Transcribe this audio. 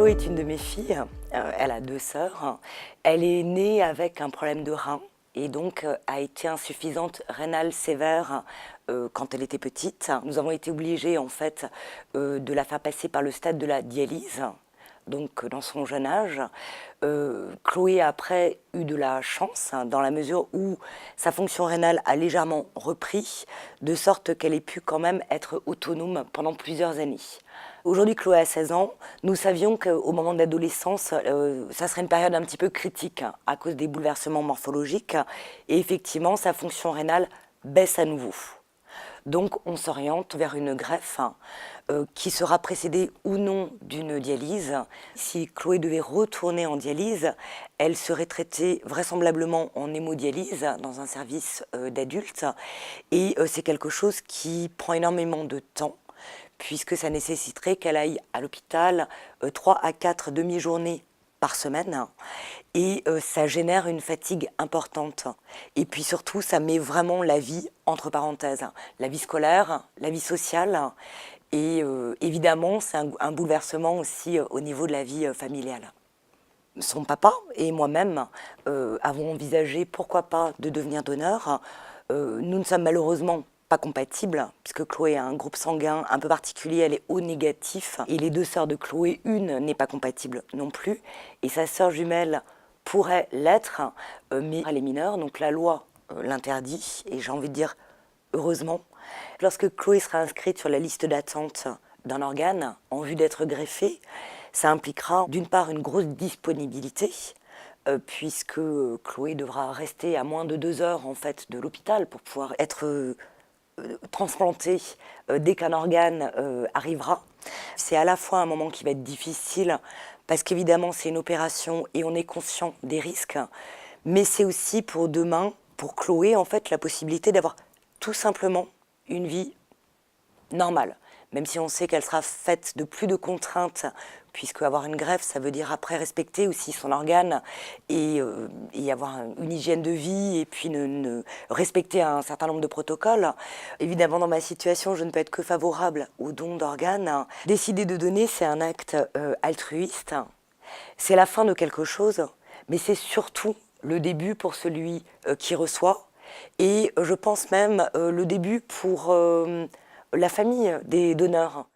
Chloé est une de mes filles, elle a 2 sœurs. Elle est née avec un problème de rein et donc a été insuffisante rénale sévère quand elle était petite. Nous avons été obligés en fait de la faire passer par le stade de la dialyse. Donc dans son jeune âge, Chloé a après eu de la chance dans la mesure où sa fonction rénale a légèrement repris, de sorte qu'elle ait pu quand même être autonome pendant plusieurs années. Aujourd'hui, Chloé a 16 ans. Nous savions qu'au moment de l'adolescence, ça serait une période un petit peu critique à cause des bouleversements morphologiques. Et effectivement, sa fonction rénale baisse à nouveau. Donc on s'oriente vers une greffe qui sera précédée ou non d'une dialyse. Si Chloé devait retourner en dialyse, elle serait traitée vraisemblablement en hémodialyse dans un service d'adultes. Et c'est quelque chose qui prend énormément de temps, puisque ça nécessiterait qu'elle aille à l'hôpital 3 à 4 demi-journées par semaine. Et ça génère une fatigue importante. Et puis surtout, ça met vraiment la vie entre parenthèses. La vie scolaire, la vie sociale. Et évidemment, c'est un bouleversement aussi au niveau de la vie familiale. Son papa et moi-même avons envisagé, pourquoi pas, de devenir donneur. Nous ne sommes malheureusement pas compatibles, puisque Chloé a un groupe sanguin un peu particulier, elle est O négatif. Et les 2 sœurs de Chloé, une n'est pas compatible non plus. Et sa sœur jumelle pourrait l'être, mais elle est mineure, donc la loi l'interdit. Et j'ai envie de dire, heureusement. Lorsque Chloé sera inscrite sur la liste d'attente d'un organe en vue d'être greffée, ça impliquera d'une part une grosse disponibilité, puisque Chloé devra rester à moins de 2 heures en fait, de l'hôpital pour pouvoir être transplantée dès qu'un organe arrivera. C'est à la fois un moment qui va être difficile, parce qu'évidemment c'est une opération et on est conscient des risques, mais c'est aussi pour demain, pour Chloé, en fait, la possibilité d'avoir tout simplement une vie normale, même si on sait qu'elle sera faite de plus de contraintes, puisque avoir une greffe, ça veut dire après respecter aussi son organe et avoir une hygiène de vie et puis respecter un certain nombre de protocoles. Évidemment, dans ma situation, je ne peux être que favorable au don d'organes. Décider de donner, c'est un acte altruiste. C'est la fin de quelque chose, mais c'est surtout le début pour celui qui reçoit. Et je pense même le début pour la famille des donneurs.